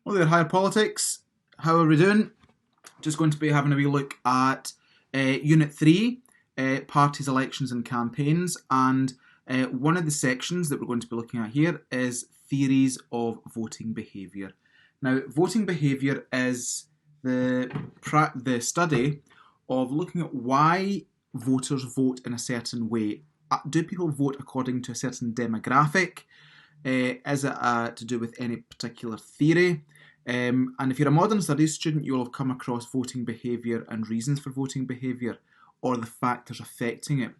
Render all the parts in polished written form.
Hello there, Higher Politics. How are we doing? Just going to be having a wee look at Unit 3, Parties, Elections and Campaigns, and one of the sections that we're going to be looking at here is Theories of Voting Behaviour. Now, voting behaviour is the study of looking at why voters vote in a certain way. Do people vote according to a certain demographic? Is it to do with any particular theory? And if you're a modern studies student, you'll have come across voting behaviour and reasons for voting behaviour, or the factors affecting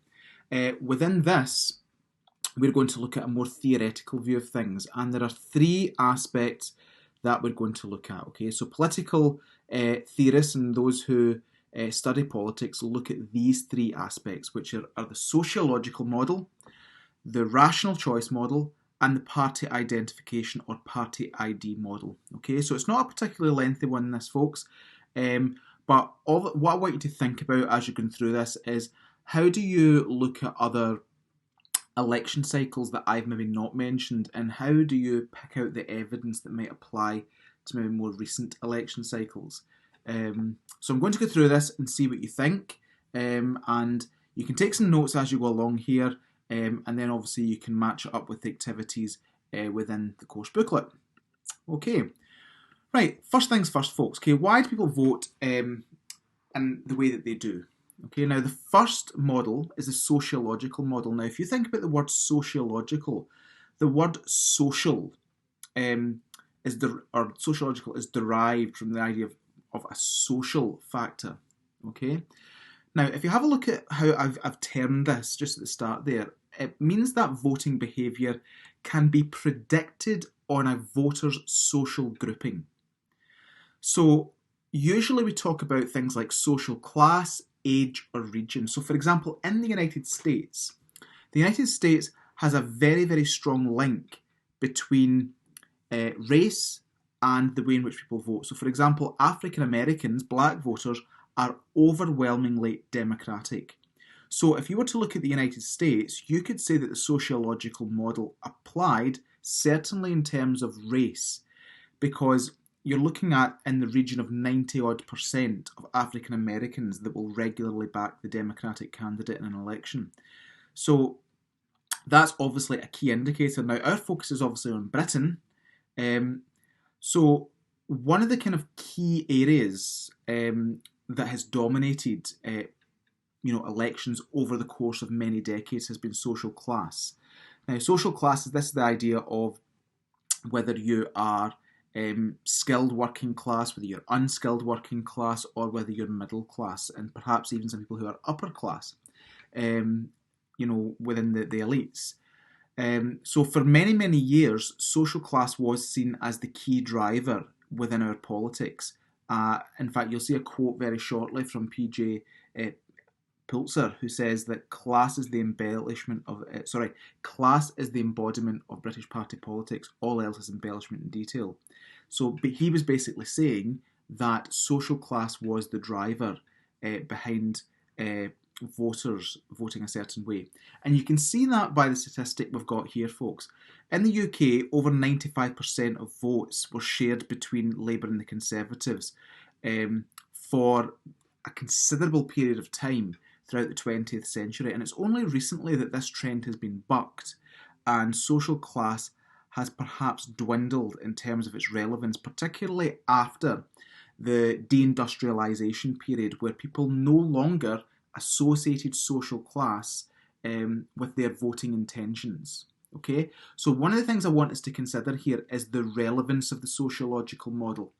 it. Within this, we're going to look at a more theoretical view of things, and there are three aspects that we're going to look at. Okay, so political theorists and those who study politics look at these three aspects, which are the sociological model, the rational choice model, and the party identification or party ID model. Okay, so it's not a particularly lengthy one, this, folks. But what I want you to think about as you're going through this is, how do you look at other election cycles that I've maybe not mentioned, and how do you pick out the evidence that might apply to maybe more recent election cycles? So I'm going to go through this and see what you think, and you can take some notes as you go along here. And then obviously you can match it up with the activities within the course booklet. Okay, right, first things first, folks. Okay, why do people vote in the way that they do? Okay, now the first model is the sociological model. Now, if you think about the word sociological, the word social sociological is derived from the idea of a social factor. Okay. Now, if you have a look at how I've termed this just at the start there, it means that voting behaviour can be predicted on a voter's social grouping. So, usually we talk about things like social class, age, or region. So, for example, in the United States has a very, very strong link between race and the way in which people vote. So, for example, African Americans, black voters, are overwhelmingly democratic. So if you were to look at the United States, you could say that the sociological model applied certainly in terms of race, because you're looking at in the region of 90% of African Americans that will regularly back the Democratic candidate in an election. So that's obviously a key indicator. Now, our focus is obviously on Britain. So one of the kind of key areas that has dominated elections over the course of many decades has been social class. Now, social class is the idea of whether you are skilled working class, whether you're unskilled working class, or whether you're middle class, and perhaps even some people who are upper class, within the elites. So for many, many years, social class was seen as the key driver within our politics. In fact, you'll see a quote very shortly from P.J. Pulitzer, who says that class is the embodiment of British party politics. All else is embellishment and detail. So he was basically saying that social class was the driver behind voters voting a certain way. And you can see that by the statistic we've got here, folks. In the UK, over 95% of votes were shared between Labour and the Conservatives for a considerable period of time throughout the 20th century. And it's only recently that this trend has been bucked, and social class has perhaps dwindled in terms of its relevance, particularly after the deindustrialisation period, where people no longer associated social class with their voting intentions. Okay, so one of the things I want us to consider here is the relevance of the sociological model.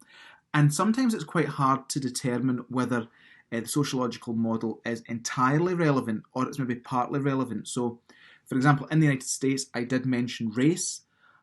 And sometimes it's quite hard to determine whether the sociological model is entirely relevant or it's maybe partly relevant. So, for example, in the United States, I did mention race,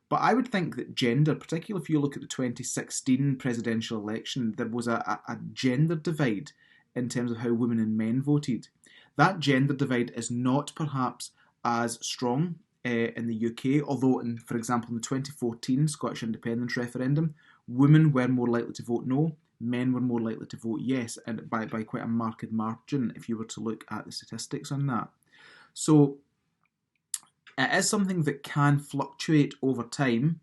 but I would think that gender, particularly if you look at the 2016 presidential election, there was a gender divide in terms of how women and men voted. That gender divide is not perhaps as strong in the UK, although, for example, in the 2014 Scottish independence referendum, women were more likely to vote no, men were more likely to vote yes, and by quite a marked margin if you were to look at the statistics on that. So it is something that can fluctuate over time,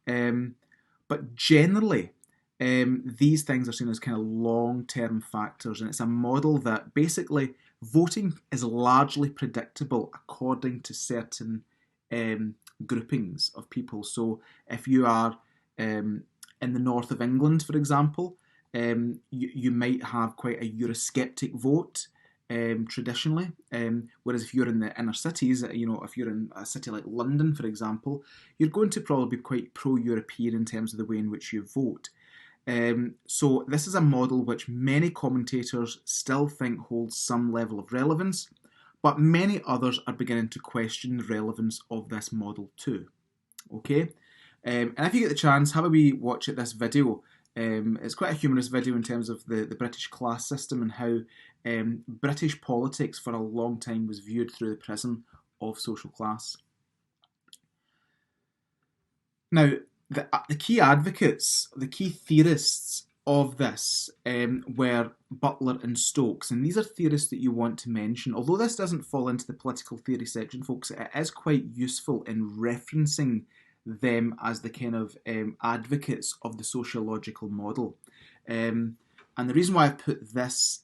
but generally these things are seen as kind of long-term factors, and it's a model that basically voting is largely predictable according to certain groupings of people. So if you are in the north of England, for example, you might have quite a Eurosceptic vote traditionally, whereas if you're in the inner cities, if you're in a city like London, for example, you're going to probably be quite pro-European in terms of the way in which you vote. So this is a model which many commentators still think holds some level of relevance, but many others are beginning to question the relevance of this model too. Okay, and if you get the chance, have a wee watch at this video. It's quite a humorous video in terms of the British class system and how British politics for a long time was viewed through the prism of social class. Now, the key advocates, the key theorists of this were Butler and Stokes, and these are theorists that you want to mention. Although this doesn't fall into the political theory section, folks, it is quite useful in referencing them as the kind of advocates of the sociological model. And the reason why I've put this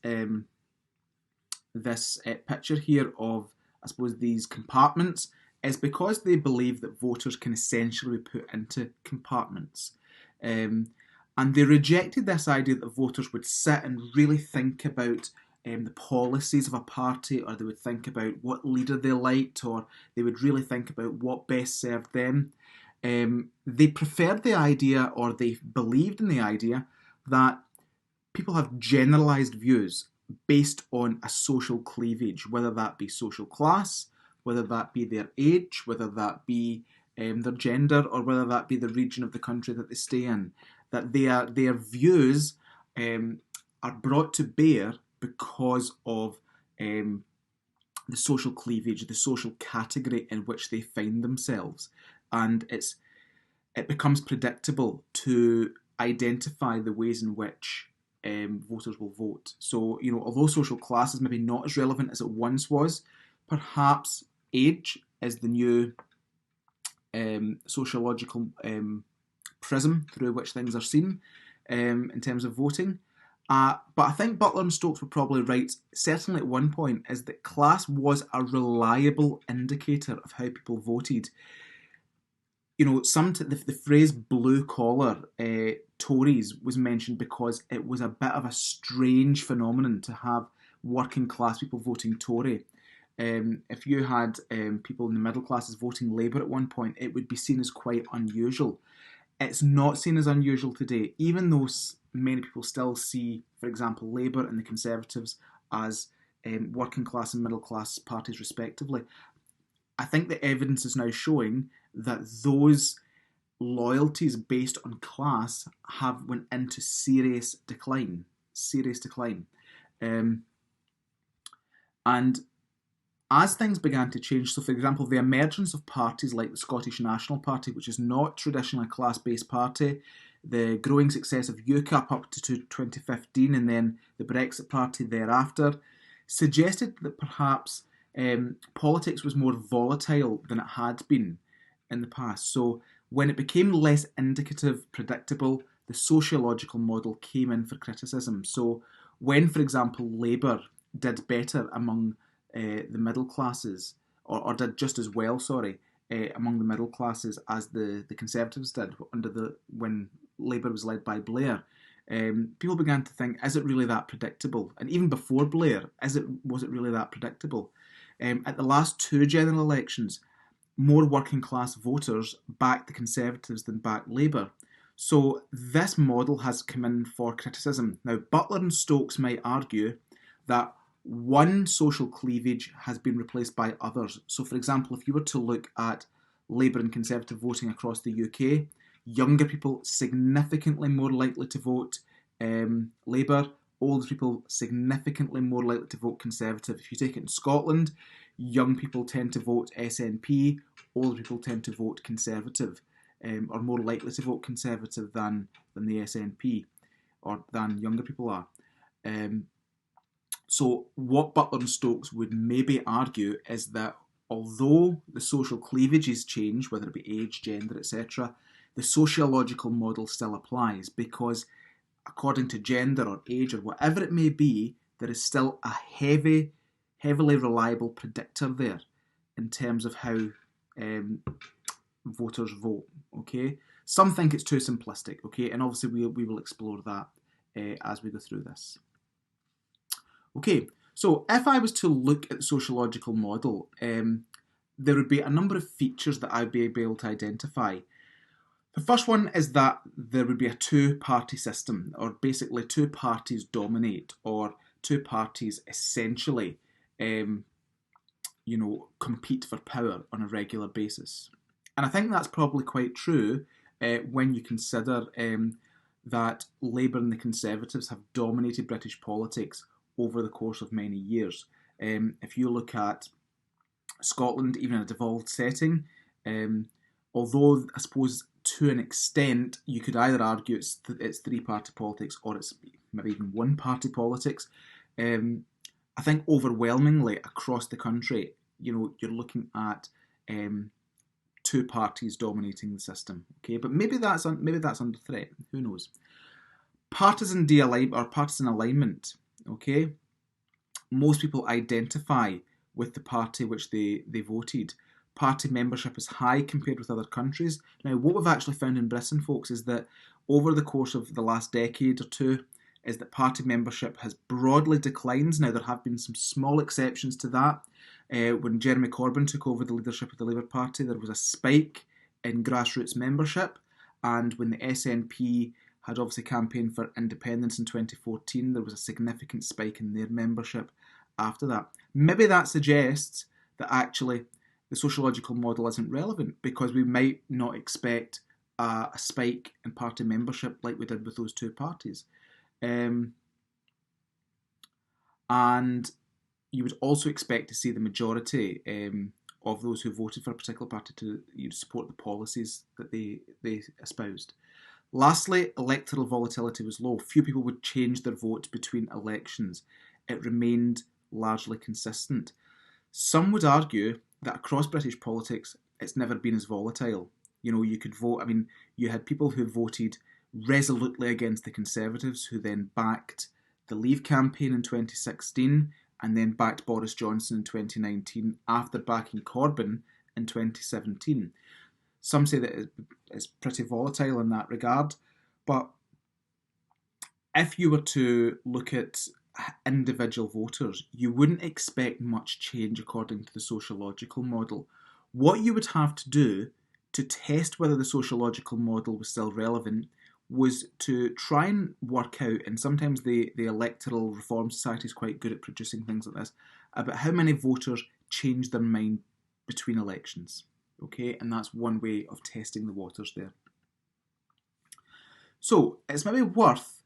picture here of, I suppose, these compartments is because they believe that voters can essentially be put into compartments. And they rejected this idea that voters would sit and really think about the policies of a party, or they would think about what leader they liked, or they would really think about what best served them. They preferred the idea, or they believed in the idea, that people have generalised views based on a social cleavage, whether that be social class, whether that be their age, whether that be their gender, or whether that be the region of the country that they stay in. That their views are brought to bear because of the social cleavage, the social category in which they find themselves. And it becomes predictable to identify the ways in which voters will vote. So, although social class is maybe not as relevant as it once was, perhaps age is the new sociological prism through which things are seen in terms of voting. But I think Butler and Stokes were probably right, certainly at one point, is that class was a reliable indicator of how people voted. The phrase blue-collar Tories was mentioned because it was a bit of a strange phenomenon to have working class people voting Tory. If you had people in the middle classes voting Labour at one point, it would be seen as quite unusual. It's not seen as unusual today, even though many people still see, for example, Labour and the Conservatives as working class and middle class parties respectively. I think the evidence is now showing that those loyalties based on class have went into serious decline. And as things began to change, so for example, the emergence of parties like the Scottish National Party, which is not traditionally a class-based party, the growing success of UKIP up to 2015, and then the Brexit Party thereafter, suggested that perhaps politics was more volatile than it had been in the past. So when it became less indicative, predictable, the sociological model came in for criticism. So when, for example, Labour did better among the middle classes, or did just as well, among the middle classes as the Conservatives did when Labour was led by Blair, people began to think, is it really that predictable? And even before Blair, was it really that predictable? At the last two general elections, more working class voters backed the Conservatives than backed Labour. So this model has come in for criticism. Now, Butler and Stokes might argue that one social cleavage has been replaced by others. So, for example, if you were to look at Labour and Conservative voting across the UK, younger people significantly more likely to vote Labour, older people significantly more likely to vote Conservative. If you take it in Scotland, young people tend to vote SNP, older people tend to vote Conservative, or more likely to vote Conservative than the SNP, or than younger people are. So what Butler and Stokes would maybe argue is that although the social cleavages change, whether it be age, gender, etc., the sociological model still applies, because according to gender or age or whatever it may be, there is still a heavily reliable predictor there in terms of how voters vote. Okay, some think it's too simplistic. Okay, and obviously we will explore that as we go through this. Okay, so if I was to look at the sociological model, there would be a number of features that I'd be able to identify. The first one is that there would be a two-party system, or basically two parties dominate, or two parties essentially, compete for power on a regular basis. And I think that's probably quite true when you consider that Labour and the Conservatives have dominated British politics over the course of many years. If you look at Scotland, even in a devolved setting, although I suppose to an extent you could either argue it's three-party politics or it's maybe even one-party politics, I think overwhelmingly across the country, you're looking at two parties dominating the system. Okay, but maybe that's under threat. Who knows? Partisan alignment. Okay, most people identify with the party which they voted. Party membership is high compared with other countries. Now, what we've actually found in Britain, folks, is that over the course of the last decade or two, is that party membership has broadly declined. Now, there have been some small exceptions to that. When Jeremy Corbyn took over the leadership of the Labour Party, there was a spike in grassroots membership. And when the SNP had obviously campaigned for independence in 2014, there was a significant spike in their membership after that. Maybe that suggests that actually the sociological model isn't relevant because we might not expect a spike in party membership like we did with those two parties. And you would also expect to see the majority of those who voted for a particular party to support the policies that they espoused. Lastly, electoral volatility was low. Few people would change their vote between elections. It remained largely consistent. Some would argue that across British politics, it's never been as volatile. You could vote, you had people who voted resolutely against the Conservatives who then backed the Leave campaign in 2016 and then backed Boris Johnson in 2019 after backing Corbyn in 2017. Some say that it's pretty volatile in that regard, but if you were to look at individual voters, you wouldn't expect much change according to the sociological model. What you would have to do to test whether the sociological model was still relevant was to try and work out, and sometimes the Electoral Reform Society is quite good at producing things like this, about how many voters change their mind between elections. Okay, and that's one way of testing the waters there. So it's maybe worth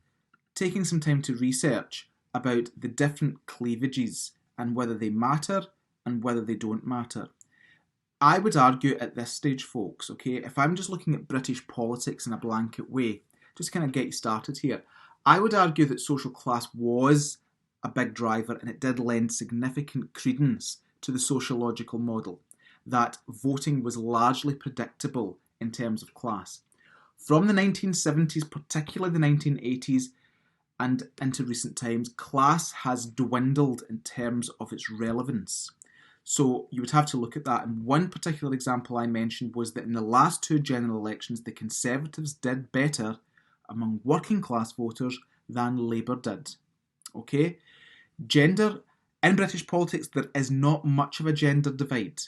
taking some time to research about the different cleavages and whether they matter and whether they don't matter. I would argue at this stage, folks, okay, if I'm just looking at British politics in a blanket way, just kind of get you started here, I would argue that social class was a big driver and it did lend significant credence to the sociological model, that voting was largely predictable in terms of class. From the 1970s, particularly the 1980s, and into recent times, class has dwindled in terms of its relevance. So you would have to look at that. And one particular example I mentioned was that in the last two general elections, the Conservatives did better among working class voters than Labour did. Okay? Gender, in British politics, there is not much of a gender divide.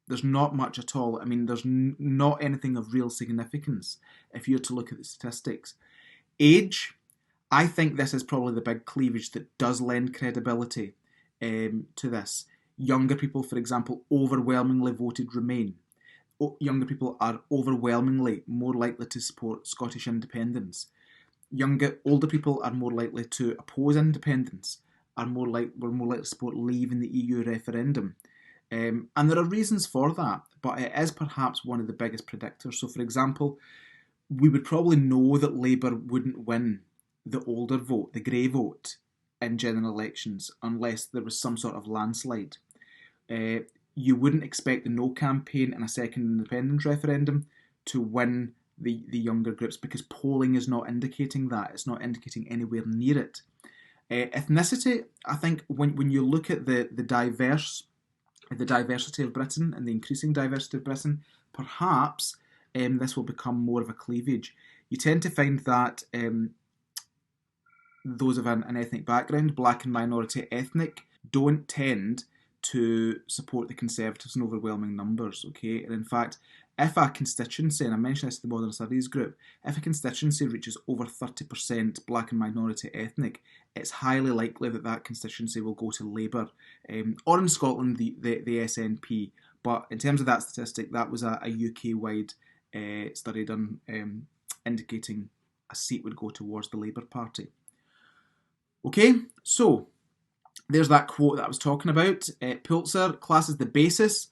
There's not much at all. There's not anything of real significance if you're to look at the statistics. Age, I think this is probably the big cleavage that does lend credibility to this. Younger people, for example, overwhelmingly voted Remain. Younger people are overwhelmingly more likely to support Scottish independence. Older people are more likely to oppose independence, were more likely to support Leave in the EU referendum. And there are reasons for that, but it is perhaps one of the biggest predictors. So, for example, we would probably know that Labour wouldn't win the older vote, the grey vote, in general elections unless there was some sort of landslide. You wouldn't expect the No campaign in a second independence referendum to win the younger groups, because polling is not indicating that. It's not indicating anywhere near it. Ethnicity, I think when you look at the diversity of Britain and the increasing diversity of Britain, perhaps this will become more of a cleavage. You tend to find that those of an ethnic background, black and minority ethnic, don't tend to support the Conservatives in overwhelming numbers, okay? And in fact, if a constituency, and I mentioned this to the Modern Studies group, if a constituency reaches over 30% black and minority ethnic, it's highly likely that that constituency will go to Labour, or in Scotland, the SNP. But in terms of that statistic, that was a UK-wide study done indicating a seat would go towards the Labour Party. Okay, so there's that quote that I was talking about. Pulitzer classes the basis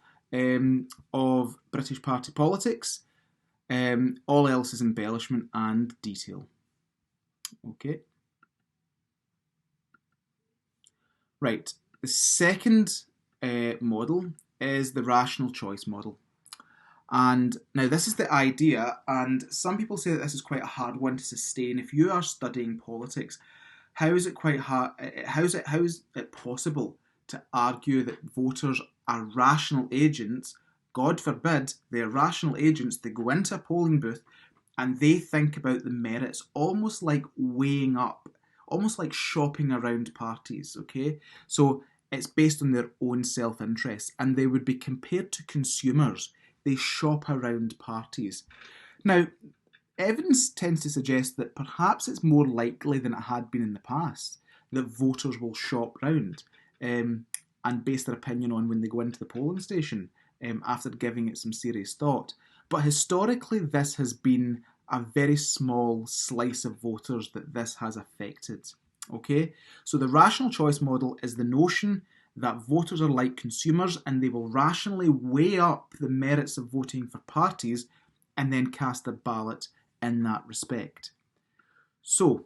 of British party politics. All else is embellishment and detail. Okay. Right. The second model is the rational choice model. And now this is the idea, and some people say that this is quite a hard one to sustain. If you are studying politics, how is it quite hard? How is it possible to argue that voters are rational agents? God forbid they're rational agents. They go into a polling booth and they think about the merits, almost like weighing up, almost like shopping around parties. Okay, so it's based on their own self-interest, and they would be compared to consumers. They shop around parties. Now, evidence tends to suggest that perhaps it's more likely than it had been in the past that voters will shop round and base their opinion on when they go into the polling station after giving it some serious thought. But historically, this has been a very small slice of voters that this has affected. Okay, so the rational choice model is the notion that voters are like consumers and they will rationally weigh up the merits of voting for parties and then cast their ballot in that respect. So,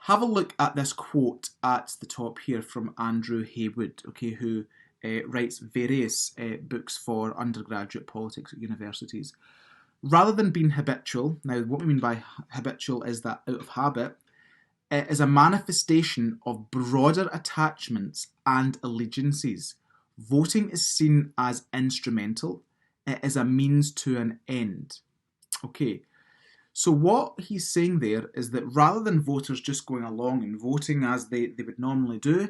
have a look at this quote at the top here from Andrew Haywood, okay, who writes various books for undergraduate politics at universities. Rather than being habitual, now what we mean by habitual is that out of habit, it is a manifestation of broader attachments and allegiances. Voting is seen as instrumental. It is a means to an end. Okay, so what he's saying there is that rather than voters just going along and voting as they would normally do,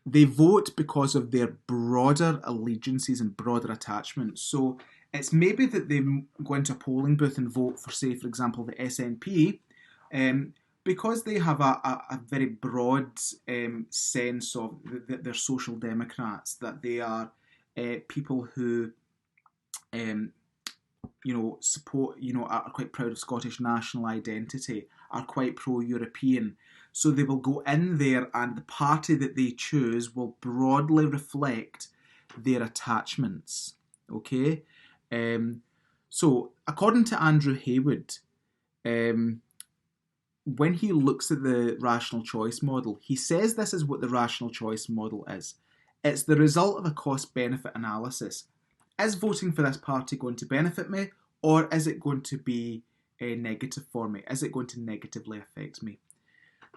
they vote because of their broader allegiances and broader attachments. So it's maybe that they go into a polling booth and vote for, say, for example, the SNP, because they have a very broad sense of that they're social democrats, that they are people who support, are quite proud of Scottish national identity, are quite pro-European. So they will go in there and the party that they choose will broadly reflect their attachments. Okay? So according to Andrew Haywood, when he looks at the rational choice model, he says this is what the rational choice model is. It's the result of a cost-benefit analysis. Is voting for this party going to benefit me, or is it going to be negative for me? Is it going to negatively affect me?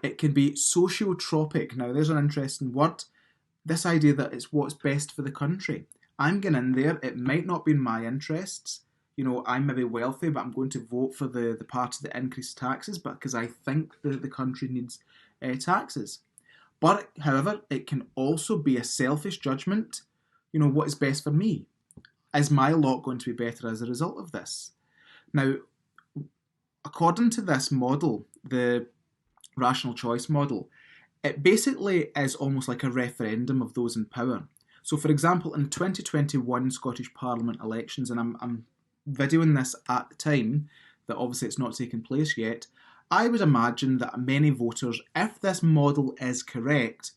It can be sociotropic. Now, there's an interesting word. This idea that it's what's best for the country. I'm going in there. It might not be in my interests. I'm maybe wealthy, but I'm going to vote for the party that increases taxes because I think the country needs taxes. But, however, it can also be a selfish judgment. What is best for me? Is my lot going to be better as a result of this? Now, according to this model, the rational choice model, it basically is almost like a referendum of those in power. So, for example, in 2021 Scottish Parliament elections, and I'm videoing this at the time that obviously it's not taken place yet, I would imagine that many voters, if this model is correct,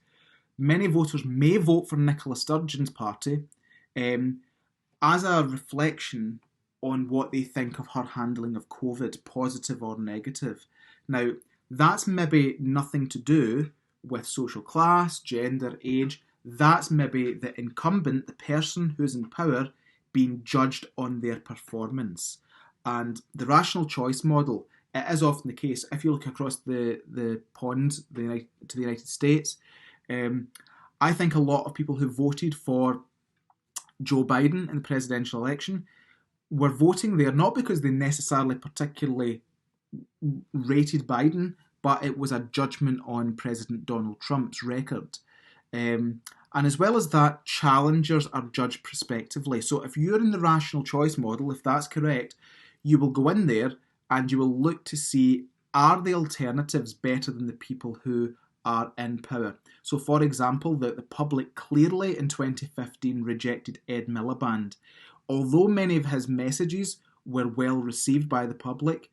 many voters may vote for Nicola Sturgeon's party as a reflection on what they think of her handling of COVID, positive or negative. Now, that's maybe nothing to do with social class, gender, age. That's maybe the incumbent, the person who's in power, being judged on their performance. And the rational choice model, it is often the case, if you look across the pond to the United States, I think a lot of people who voted for Joe Biden in the presidential election were voting there not because they necessarily particularly rated Biden, but it was a judgment on President Donald Trump's record. And as well as that, challengers are judged prospectively. So if you're in the rational choice model, if that's correct, you will go in there and you will look to see, are the alternatives better than the people who are in power? So for example, the public clearly in 2015 rejected Ed Miliband. Although many of his messages were well received by the public,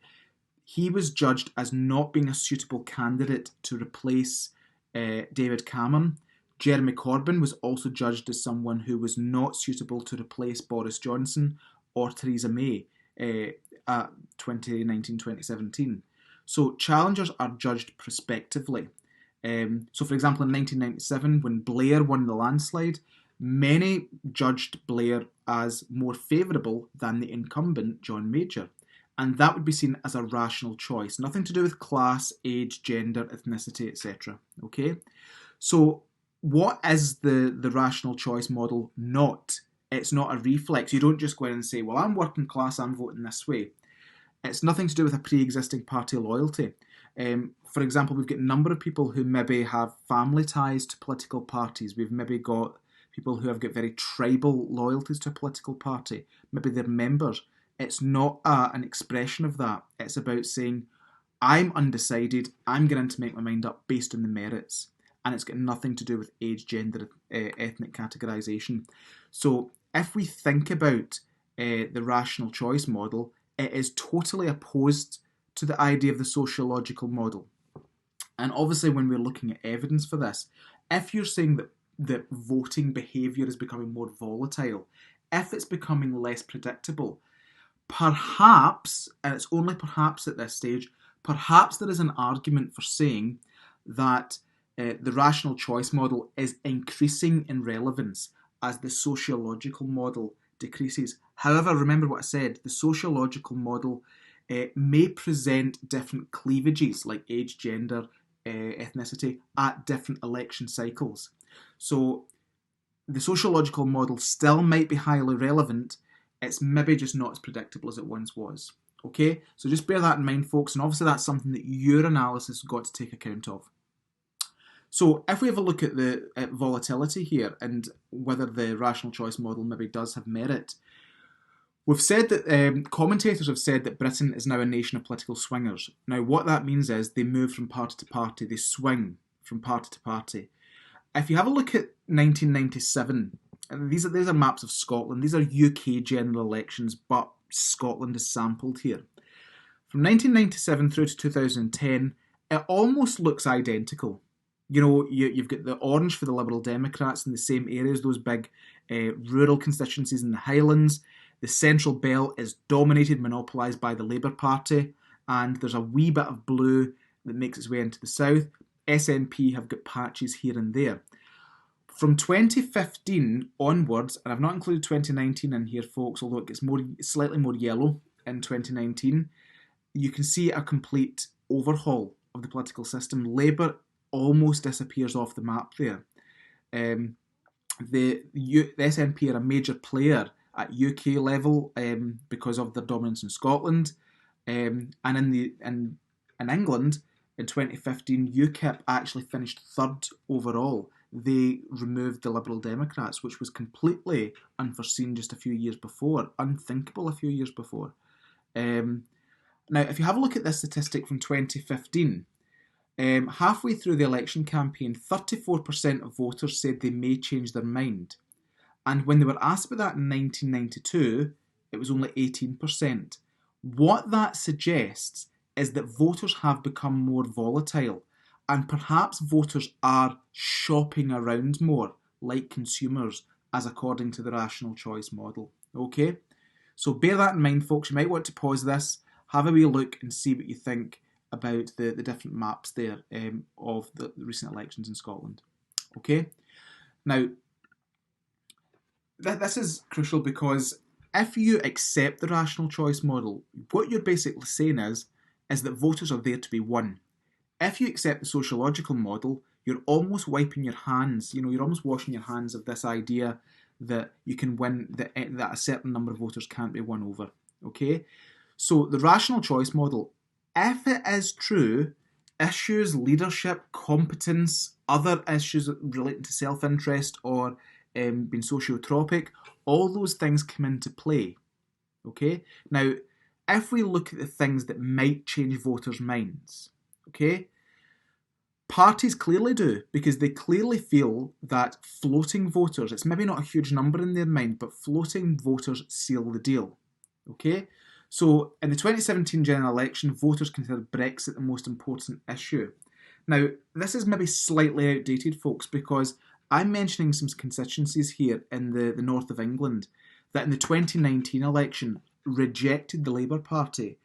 he was judged as not being a suitable candidate to replace David Cameron. Jeremy Corbyn was also judged as someone who was not suitable to replace Boris Johnson or Theresa May at 2019-2017. So challengers are judged prospectively. So for example, in 1997, when Blair won the landslide, many judged Blair as more favourable than the incumbent, John Major. And that would be seen as a rational choice. Nothing to do with class, age, gender, ethnicity, etc. Okay? So what is the rational choice model not? It's not a reflex. You don't just go in and say, well, I'm working class, I'm voting this way. It's nothing to do with a pre-existing party loyalty. For example, we've got a number of people who maybe have family ties to political parties. We've maybe got people who have got very tribal loyalties to a political party. Maybe they're members. It's not an expression of that. It's about saying, I'm undecided, I'm going to make my mind up based on the merits. And it's got nothing to do with age, gender, ethnic categorisation. So if we think about the rational choice model, it is totally opposed to the idea of the sociological model. And obviously when we're looking at evidence for this, if you're saying that voting behaviour is becoming more volatile, if it's becoming less predictable, perhaps, and it's only perhaps at this stage, perhaps there is an argument for saying that the rational choice model is increasing in relevance as the sociological model decreases. However, remember what I said, the sociological model may present different cleavages like age, gender, ethnicity at different election cycles. So the sociological model still might be highly relevant, it's maybe just not as predictable as it once was. Okay, so just bear that in mind, folks, and obviously that's something that your analysis has got to take account of. So if we have a look at the volatility here and whether the rational choice model maybe does have merit, we've said that commentators have said that Britain is now a nation of political swingers. Now what that means is they move from party to party, they swing from party to party. If you have a look at 1997, and these are maps of Scotland, these are UK general elections, but Scotland is sampled here. From 1997 through to 2010, it almost looks identical. You know, you've got the orange for the Liberal Democrats in the same areas, those big rural constituencies in the Highlands. The Central Belt is dominated, monopolised by the Labour Party, and there's a wee bit of blue that makes its way into the south. SNP have got patches here and there. From 2015 onwards, and I've not included 2019 in here, folks, although it gets slightly more yellow in 2019, you can see a complete overhaul of the political system. Labour almost disappears off the map there. The SNP are a major player at UK level because of their dominance in Scotland, and in England in 2015, UKIP actually finished third overall. They removed the Liberal Democrats, which was completely unforeseen just a few years before, unthinkable a few years before. Now, if you have a look at this statistic from 2015, halfway through the election campaign, 34% of voters said they may change their mind. And when they were asked about that in 1992, it was only 18%. What that suggests is that voters have become more volatile, and perhaps voters are shopping around more, like consumers, as according to the rational choice model. Okay? So bear that in mind, folks. You might want to pause this, have a wee look and see what you think about the different maps there of the recent elections in Scotland. Okay? Now, this is crucial because if you accept the rational choice model, what you're basically saying is that voters are there to be won. If you accept the sociological model, you're almost wiping your hands, you're almost washing your hands of this idea that you can win, that a certain number of voters can't be won over. Okay? So the rational choice model, if it is true, issues, leadership, competence, other issues relating to self-interest or being sociotropic, all those things come into play. Okay? Now, if we look at the things that might change voters' minds, okay, parties clearly do, because they clearly feel that floating voters, it's maybe not a huge number in their mind, but floating voters seal the deal. Okay? So in the 2017 general election, voters considered Brexit the most important issue. Now, this is maybe slightly outdated, folks, because I'm mentioning some constituencies here in the north of England that in the 2019 election rejected the Labour Party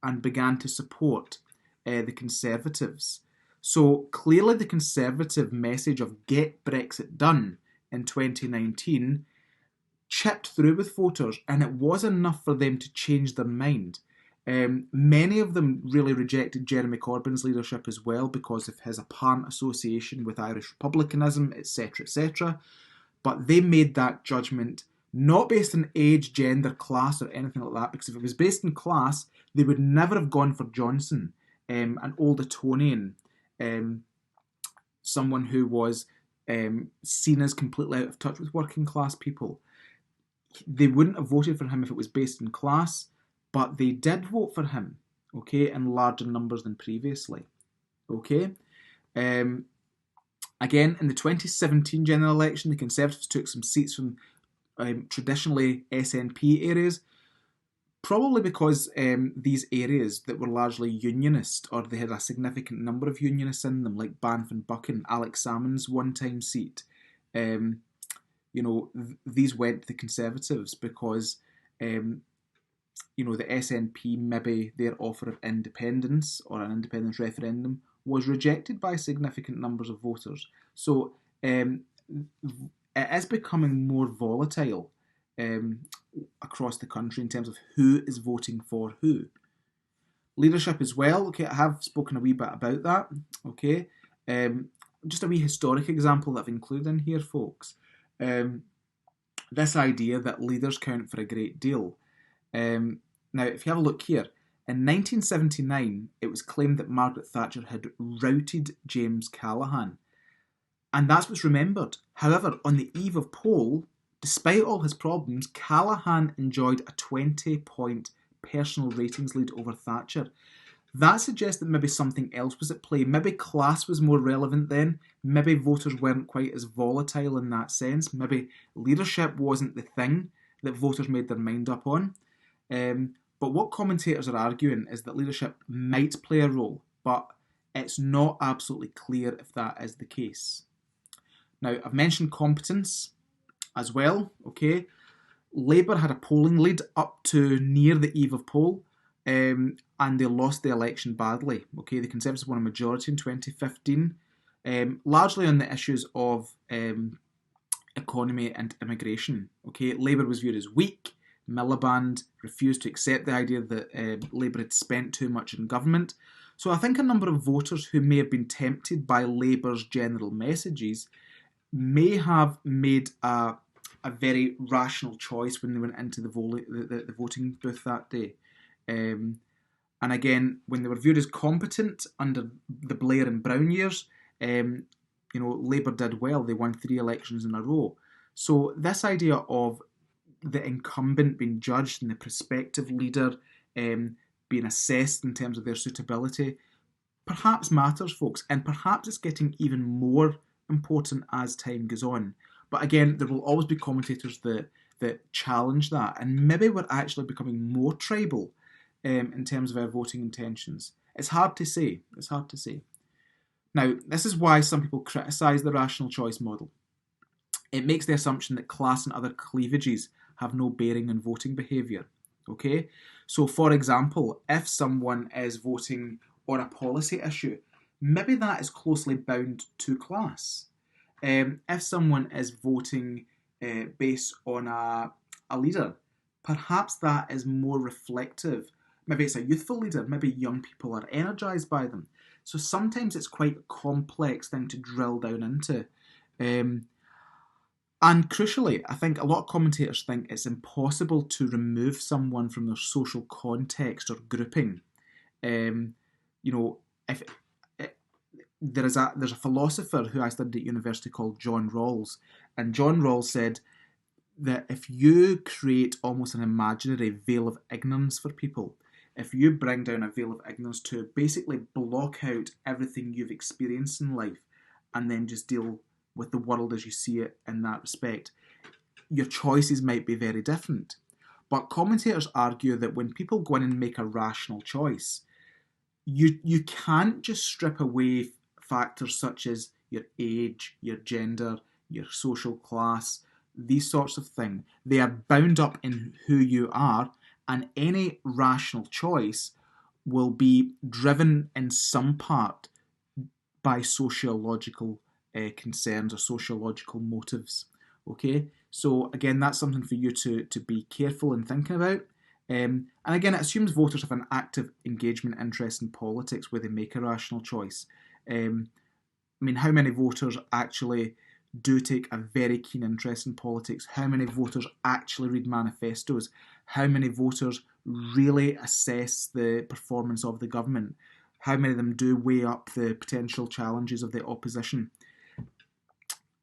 and began to support the Conservatives. So clearly the Conservative message of get Brexit done in 2019 chipped through with voters, and it was enough for them to change their mind. Many of them really rejected Jeremy Corbyn's leadership as well because of his apparent association with Irish republicanism, etc., etc. But they made that judgment not based on age, gender, class, or anything like that, because if it was based on class, they would never have gone for Johnson, an old Etonian, someone who was seen as completely out of touch with working class people. They wouldn't have voted for him if it was based on class, but they did vote for him, okay, in larger numbers than previously, okay. Again, in the 2017 general election, the Conservatives took some seats from traditionally SNP areas, probably because these areas that were largely unionist, or they had a significant number of unionists in them, like Banff and Buchan, Alex Salmond's one-time seat, these went to the Conservatives because, the SNP, maybe their offer of independence or an independence referendum was rejected by significant numbers of voters. So it is becoming more volatile across the country in terms of who is voting for who. Leadership as well, okay, I have spoken a wee bit about that, okay. Just a wee historic example that I've included in here, folks. This idea that leaders count for a great deal. Now, if you have a look here, in 1979, it was claimed that Margaret Thatcher had routed James Callaghan. And that's what's remembered. However, on the eve of poll, despite all his problems, Callaghan enjoyed a 20-point personal ratings lead over Thatcher. That suggests that maybe something else was at play. Maybe class was more relevant then. Maybe voters weren't quite as volatile in that sense. Maybe leadership wasn't the thing that voters made their mind up on. But what commentators are arguing is that leadership might play a role, but it's not absolutely clear if that is the case. Now, I've mentioned competence as well, okay? Labour had a polling lead up to near the eve of poll, and they lost the election badly, okay? The Conservatives won a majority in 2015, largely on the issues of economy and immigration, okay? Labour was viewed as weak. Miliband refused to accept the idea that Labour had spent too much in government. So I think a number of voters who may have been tempted by Labour's general messages may have made a very rational choice when they went into the voting booth that day. And again, when they were viewed as competent under the Blair and Brown years, Labour did well. They won 3 elections in a row. So this idea of the incumbent being judged and the prospective leader being assessed in terms of their suitability perhaps matters, folks, and perhaps it's getting even more important as time goes on. But again, there will always be commentators that challenge that, and maybe we're actually becoming more tribal in terms of our voting intentions. It's hard to say. It's hard to say. Now, this is why some people criticise the rational choice model. It makes the assumption that class and other cleavages have no bearing on voting behaviour. Okay? So, for example, if someone is voting on a policy issue, maybe that is closely bound to class. If someone is voting based on a leader, perhaps that is more reflective. Maybe it's a youthful leader, maybe young people are energised by them. So sometimes it's quite a complex thing to drill down into. Um, and crucially, I think a lot of commentators think it's impossible to remove someone from their social context or grouping. Um, you know, if there's a philosopher who I studied at university called John Rawls, and John Rawls said that if you create almost an imaginary veil of ignorance for people, if you bring down a veil of ignorance to basically block out everything you've experienced in life and then just deal with the world as you see it in that respect, your choices might be very different. But commentators argue that when people go in and make a rational choice, you can't just strip away factors such as your age, your gender, your social class, these sorts of things. They are bound up in who you are, and any rational choice will be driven in some part by sociological concerns or sociological motives. Okay, so again, that's something for you to be careful in thinking about. And again, it assumes voters have an active engagement interest in politics where they make a rational choice. I mean, how many voters actually do take a very keen interest in politics? How many voters actually read manifestos? How many voters really assess the performance of the government? How many of them do weigh up the potential challenges of the opposition?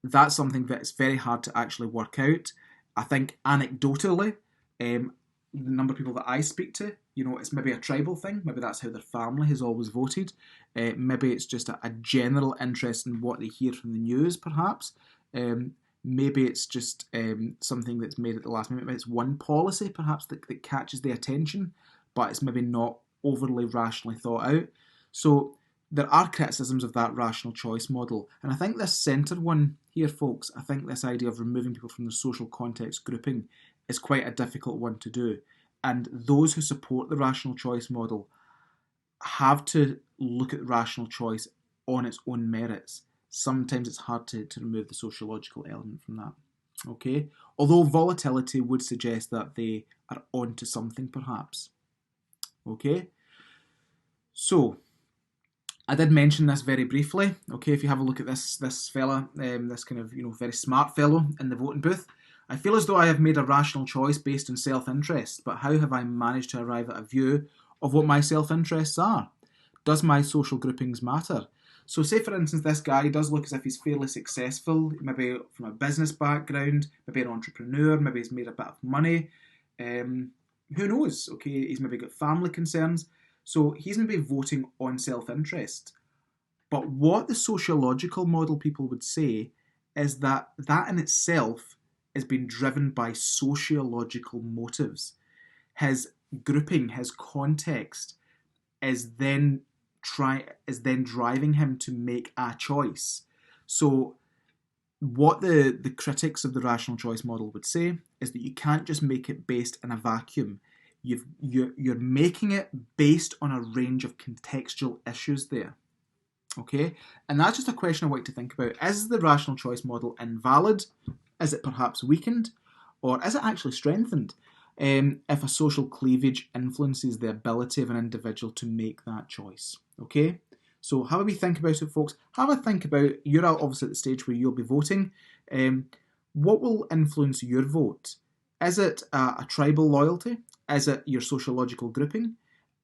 That's something that is very hard to actually work out. I think anecdotally, the number of people that I speak to, it's maybe a tribal thing. Maybe that's how their family has always voted. Maybe it's just a general interest in what they hear from the news, perhaps. Maybe it's just something that's made at the last minute. Maybe it's one policy, perhaps, that catches the attention, but it's maybe not overly rationally thought out. So there are criticisms of that rational choice model. And I think this centred one here, folks, I think this idea of removing people from the social context grouping is quite a difficult one to do. And those who support the rational choice model have to look at rational choice on its own merits. Sometimes it's hard to remove the sociological element from that. Okay? Although volatility would suggest that they are onto something, perhaps. Okay? So, I did mention this very briefly. Okay, if you have a look at this fella, this kind of very smart fellow in the voting booth, I feel as though I have made a rational choice based on self-interest, but how have I managed to arrive at a view of what my self-interests are? Does my social groupings matter? So say, for instance, this guy does look as if he's fairly successful, maybe from a business background, maybe an entrepreneur, maybe he's made a bit of money. Who knows? Okay, he's maybe got family concerns. So he's maybe voting on self-interest. But what the sociological model people would say is that in itself is being driven by sociological motives. His grouping, his context is then driving him to make a choice. So what the critics of the rational choice model would say is that you can't just make it based in a vacuum. You're making it based on a range of contextual issues there. Okay? And that's just a question I want you to think about. Is the rational choice model invalid? Is it perhaps weakened? Or is it actually strengthened if a social cleavage influences the ability of an individual to make that choice? Okay? So have a wee think about it, folks. Have a think about, you're obviously at the stage where you'll be voting. What will influence your vote? Is it a tribal loyalty? Is it your sociological grouping?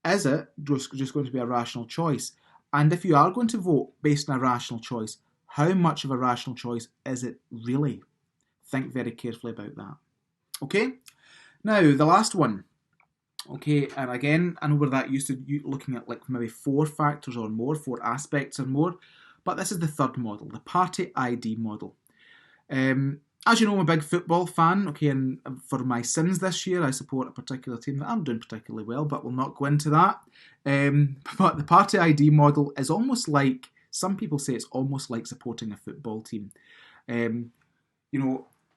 Is it just going to be a rational choice? And if you are going to vote based on a rational choice, how much of a rational choice is it really? Think very carefully about that. Okay? Now, the last one. Okay, and again, I know we're that used to looking at like maybe 4 factors or more, 4 aspects or more, but this is the third model, the party ID model. As you know, I'm a big football fan, okay, and for my sins this year, I support a particular team that I'm doing particularly well, but we'll not go into that. But the party ID model is almost like, some people say it's almost like supporting a football team.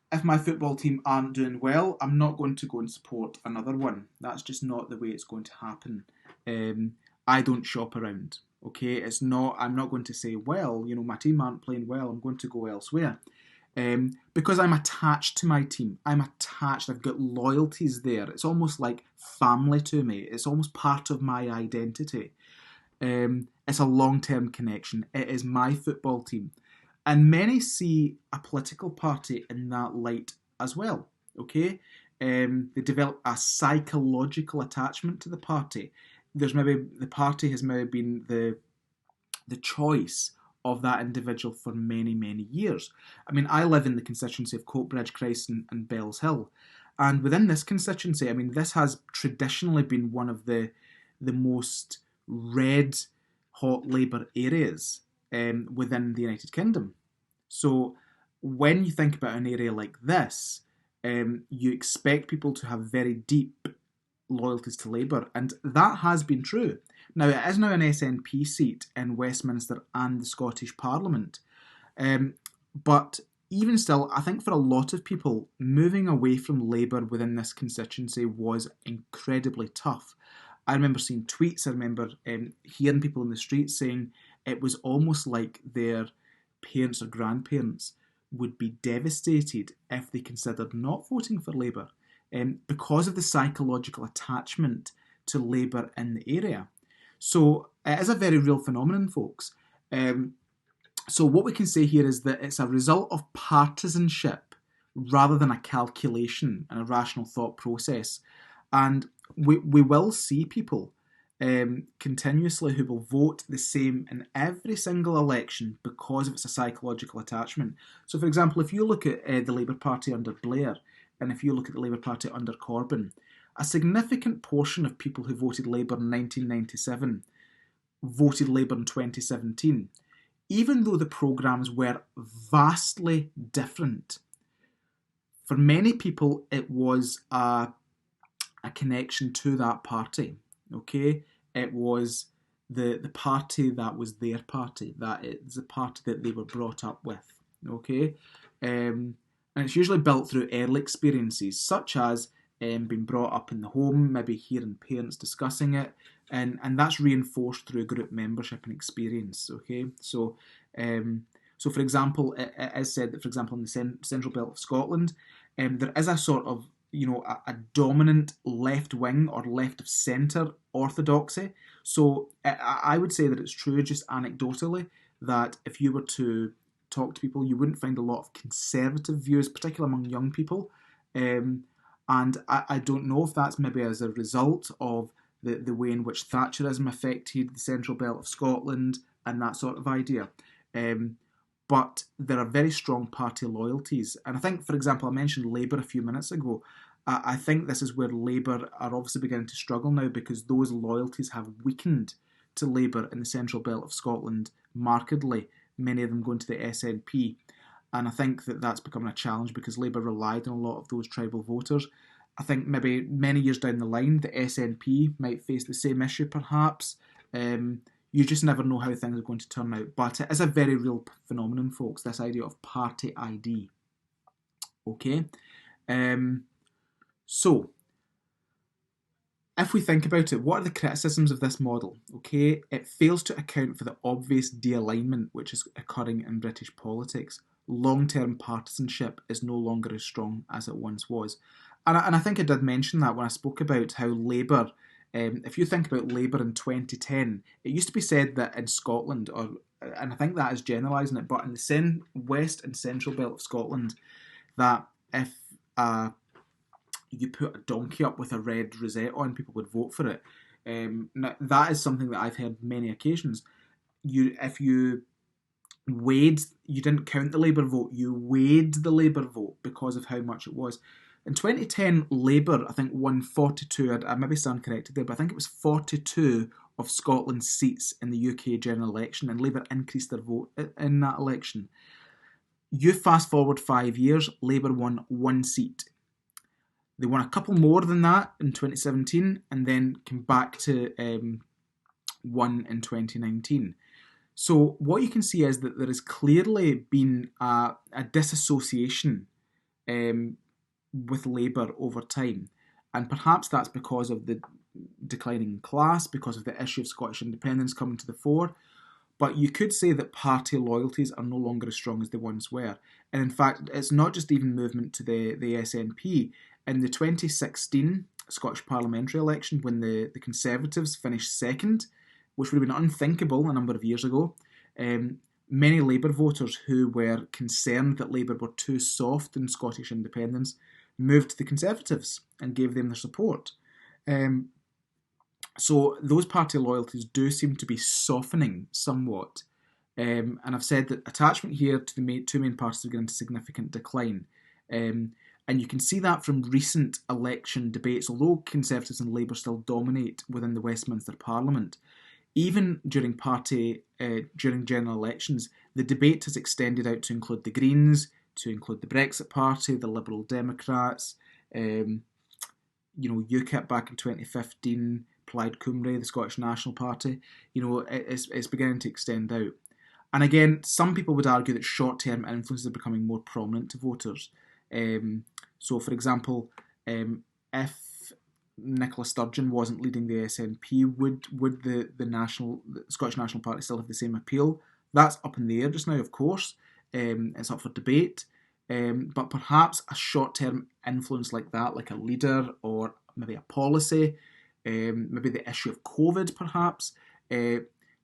If my football team aren't doing well, I'm not going to go and support another one. That's just not the way it's going to happen. I don't shop around, okay? I'm not going to say, well, my team aren't playing well, I'm going to go elsewhere. Because I'm attached to my team. I'm attached. I've got loyalties there. It's almost like family to me. It's almost part of my identity. It's a long-term connection. It is my football team. And many see a political party in that light as well. Okay? They develop a psychological attachment to the party. There's maybe the party has maybe been the choice of that individual for many, many years. I mean, I live in the constituency of Coatbridge, Christ and Bells Hill. And within this constituency, I mean, this has traditionally been one of the most red hot Labour areas within the United Kingdom. So when you think about an area like this, you expect people to have very deep loyalties to Labour, and that has been true. Now, it is now an SNP seat in Westminster and the Scottish Parliament, but even still, I think for a lot of people, moving away from Labour within this constituency was incredibly tough. I remember seeing tweets, I remember hearing people in the streets saying it was almost like their parents or grandparents would be devastated if they considered not voting for Labour because of the psychological attachment to Labour in the area. So it is a very real phenomenon, folks. So what we can say here is that it's a result of partisanship rather than a calculation and a rational thought process. And we will see people continuously who will vote the same in every single election because of it's a psychological attachment. So, for example, if you look at the Labour Party under Blair, and if you look at the Labour Party under Corbyn, a significant portion of people who voted Labour in 1997 voted Labour in 2017, even though the programmes were vastly different. For many people, it was a connection to that party, okay? It was the party that was their party, that it's the party that they were brought up with, okay? And it's usually built through early experiences, such as being brought up in the home, maybe hearing parents discussing it, and that's reinforced through group membership and experience, okay? So for example, it is said that, for example, in the Central Belt of Scotland, there is a sort of, a dominant left wing or left of centre orthodoxy. So I would say that it's true, just anecdotally, that if you were to talk to people, you wouldn't find a lot of conservative views, particularly among young people. And I don't know if that's maybe as a result of the way in which Thatcherism affected the Central Belt of Scotland and that sort of idea. But there are very strong party loyalties. And I think, for example, I mentioned Labour a few minutes ago. I think this is where Labour are obviously beginning to struggle now because those loyalties have weakened to Labour in the Central Belt of Scotland markedly, many of them going to the SNP. And I think that that's becoming a challenge because Labour relied on a lot of those tribal voters. I think maybe many years down the line, the SNP might face the same issue perhaps. You just never know how things are going to turn out. But it is a very real phenomenon, folks, this idea of party ID. Okay? So, if we think about it, what are the criticisms of this model? Okay, it fails to account for the obvious de-alignment which is occurring in British politics. Long-term partisanship is no longer as strong as it once was. And I think I did mention that when I spoke about how Labour, if you think about Labour in 2010, it used to be said that in Scotland, and I think that is generalising it, but in the west and central belt of Scotland, that if you put a donkey up with a red rosette on, people would vote for it. Now, that is something that I've heard many occasions. If you weighed, you didn't count the Labour vote, you weighed the Labour vote because of how much it was. In 2010, Labour, I think, won 42, I maybe stand corrected there, but I think it was 42 of Scotland's seats in the UK general election, and Labour increased their vote in that election. You fast forward 5 years, Labour won 1 seat. They won a couple more than that in 2017 and then came back to 1 in 2019. So what you can see is that there has clearly been a disassociation with Labour over time. And perhaps that's because of the declining class, because of the issue of Scottish independence coming to the fore. But you could say that party loyalties are no longer as strong as they once were. And in fact, it's not just even movement to the SNP. In the 2016 Scottish parliamentary election, when the Conservatives finished second, which would have been unthinkable a number of years ago, many Labour voters who were concerned that Labour were too soft in Scottish independence moved to the Conservatives and gave them their support. So those party loyalties do seem to be softening somewhat. And I've said that attachment here to the two main parties are going to significant decline. And you can see that from recent election debates, although Conservatives and Labour still dominate within the Westminster Parliament. Even during general elections, the debate has extended out to include the Greens, to include the Brexit Party, the Liberal Democrats, UKIP back in 2015, Plaid Cymru, the Scottish National Party. It's beginning to extend out. And again, some people would argue that short-term influences are becoming more prominent to voters. So, for example, if Nicola Sturgeon wasn't leading the SNP, would the Scottish National Party still have the same appeal? That's up in the air just now, of course. It's up for debate. But perhaps a short-term influence like that, like a leader or maybe a policy, maybe the issue of COVID perhaps,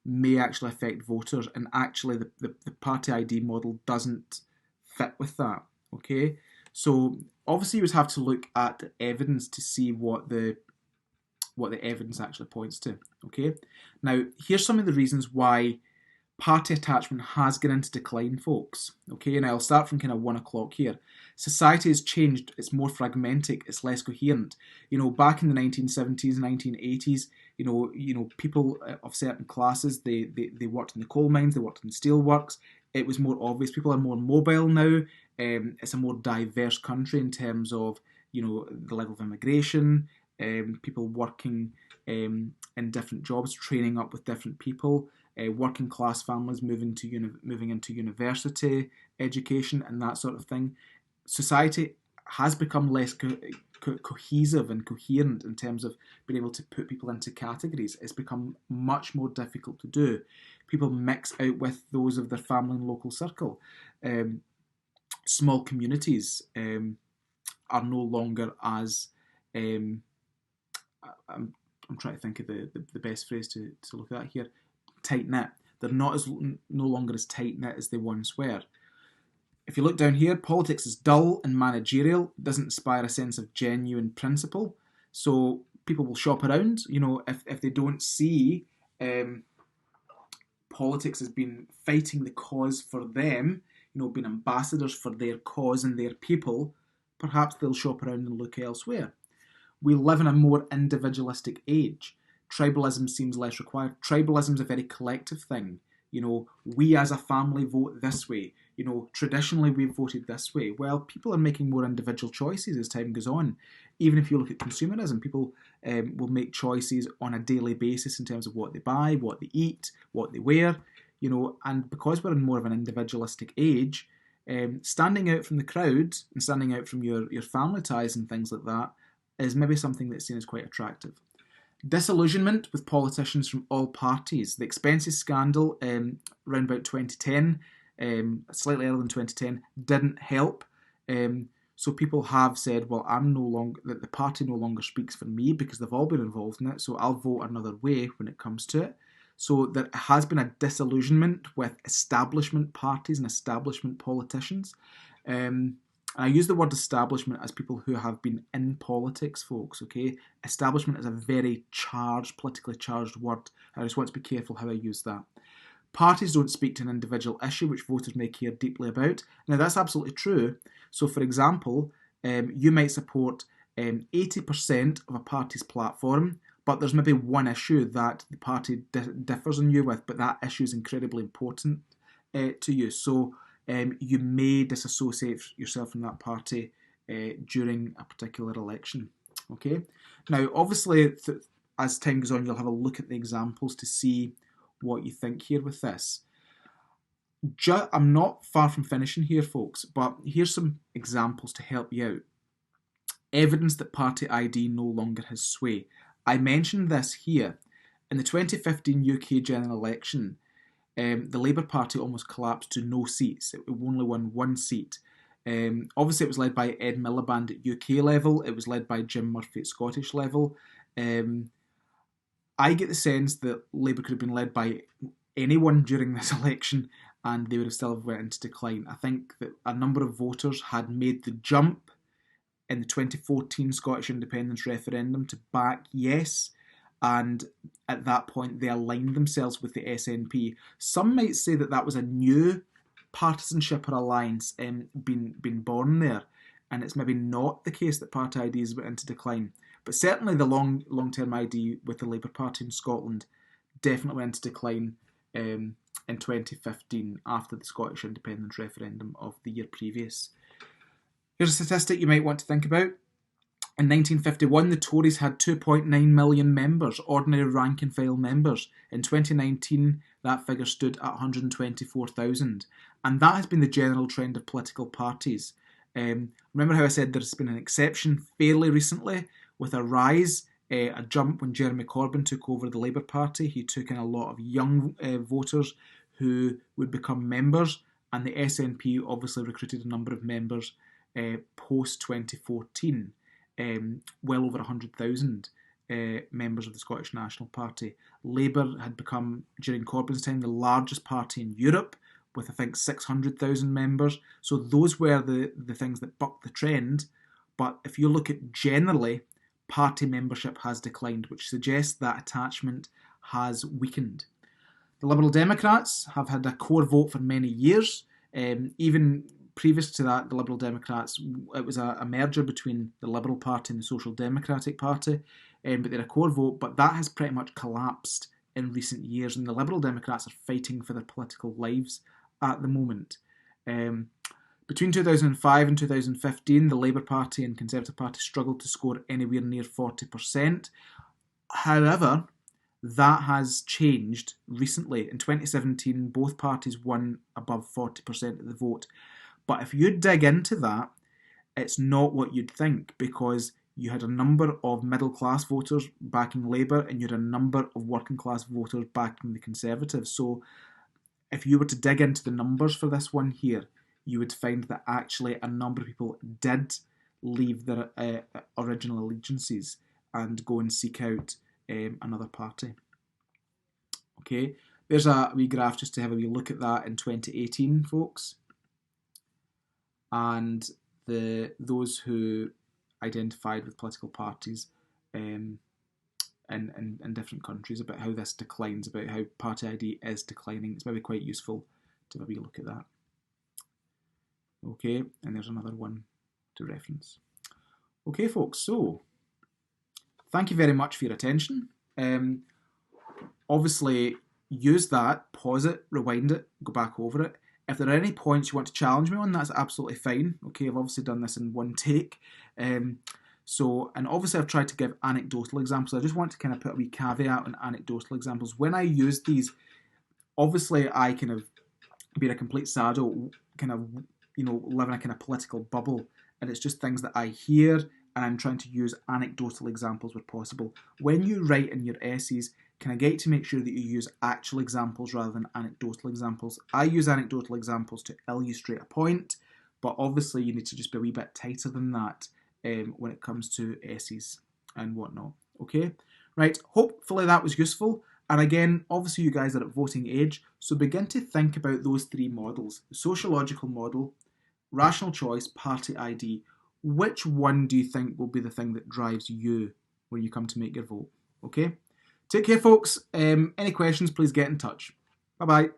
may actually affect voters, and actually the party ID model doesn't fit with that, okay? So obviously you would have to look at the evidence to see what the evidence actually points to, okay? Now, here's some of the reasons why party attachment has gone into decline, folks. Okay, and I'll start from kind of 1 o'clock here. Society has changed. It's more fragmented. It's less coherent. Back in the 1970s, 1980s, people of certain classes, they worked in the coal mines, they worked in steel works. It was more obvious. People are more mobile now. It's a more diverse country in terms of, the level of immigration, people working in different jobs, training up with different people. Working class families moving into university education and that sort of thing. Society has become less cohesive and coherent in terms of being able to put people into categories. It's become much more difficult to do. People mix out with those of their family and local circle. Small communities are no longer as I'm trying to think of the best phrase to look at here. Tight-knit. They're no longer as tight-knit as they once were. If you look down here, politics is dull and managerial, doesn't inspire a sense of genuine principle. So people will shop around. If they don't see politics as being fighting the cause for them, being ambassadors for their cause and their people, perhaps they'll shop around and look elsewhere. We live in a more individualistic age. Tribalism seems less required. Tribalism is a very collective thing. We as a family vote this way. Traditionally we've voted this way. Well, people are making more individual choices as time goes on. Even if you look at consumerism, people will make choices on a daily basis in terms of what they buy, what they eat, what they wear. And because we're in more of an individualistic age, standing out from the crowd and standing out from your family ties and things like that is maybe something that's seen as quite attractive. Disillusionment with politicians from all parties. The expenses scandal around about 2010, slightly earlier than 2010, didn't help. So people have said, well, that the party no longer speaks for me because they've all been involved in it, so I'll vote another way when it comes to it. So there has been a disillusionment with establishment parties and establishment politicians. I use the word establishment as people who have been in politics, folks, okay? Establishment is a very politically charged word. I just want to be careful how I use that. Parties don't speak to an individual issue which voters may care deeply about. Now, that's absolutely true. So, for example, you might support 80% of a party's platform, but there's maybe one issue that the party differs on you with, but that issue is incredibly important to you. So, you may disassociate yourself from that party during a particular election. Okay. Now, obviously, as time goes on, you'll have a look at the examples to see what you think here with this. I'm not far from finishing here, folks, but here's some examples to help you out. Evidence that party ID no longer has sway. I mentioned this here. In the 2015 UK general election, the Labour Party almost collapsed to no seats. It only won one seat. Obviously, it was led by Ed Miliband at UK level. It was led by Jim Murphy at Scottish level. I get the sense that Labour could have been led by anyone during this election and they would have still went into decline. I think that a number of voters had made the jump in the 2014 Scottish independence referendum to back yes, and at that point they aligned themselves with the SNP. Some might say that that was a new partisanship or alliance been born there, and it's maybe not the case that party ideas went into decline. But certainly the long-term idea with the Labour Party in Scotland definitely went into decline in 2015 after the Scottish independence referendum of the year previous. Here's a statistic you might want to think about. In 1951, the Tories had 2.9 million members, ordinary rank and file members. In 2019, that figure stood at 124,000. And that has been the general trend of political parties. Remember how I said there's been an exception fairly recently with a rise, a jump when Jeremy Corbyn took over the Labour Party. He took in a lot of young voters who would become members, and the SNP obviously recruited a number of members post-2014. Well over 100,000 members of the Scottish National Party. Labour had become, during Corbyn's time, the largest party in Europe, with I think 600,000 members. So those were the things that bucked the trend. But if you look at generally, party membership has declined, which suggests that attachment has weakened. The Liberal Democrats have had a core vote for many years. Even previous to that, the Liberal Democrats, it was a merger between the Liberal Party and the Social Democratic Party, but they had a core vote, but that has pretty much collapsed in recent years, and the Liberal Democrats are fighting for their political lives at the moment. Between 2005 and 2015, the Labour Party and Conservative Party struggled to score anywhere near 40%. However, that has changed recently. In 2017, both parties won above 40% of the vote. But if you dig into that, it's not what you'd think, because you had a number of middle-class voters backing Labour and you had a number of working-class voters backing the Conservatives. So if you were to dig into the numbers for this one here, you would find that actually a number of people did leave their original allegiances and go and seek out another party. Okay, there's a wee graph just to have a wee look at that in 2018, folks. And those who identified with political parties in different countries, about how this declines, about how party ID is declining. It's maybe quite useful to have a wee look at that. Okay, and there's another one to reference. Okay, folks, so thank you very much for your attention. Obviously, use that, pause it, rewind it, go back over it. If there are any points you want to challenge me on, that's absolutely fine. Okay, I've obviously done this in one take. And obviously I've tried to give anecdotal examples. I just want to kind of put a wee caveat on anecdotal examples. When I use these, obviously I kind of being a complete sado, kind of, live in a kind of political bubble, and it's just things that I hear, and I'm trying to use anecdotal examples where possible. When you write in your essays, can I get you to make sure that you use actual examples rather than anecdotal examples? I use anecdotal examples to illustrate a point, but obviously you need to just be a wee bit tighter than that when it comes to essays and whatnot. Okay? Right, hopefully that was useful. And again, obviously you guys are at voting age, so begin to think about those three models. The sociological model, rational choice, party ID. Which one do you think will be the thing that drives you when you come to make your vote? Okay? Take care, folks. Any questions, please get in touch. Bye-bye.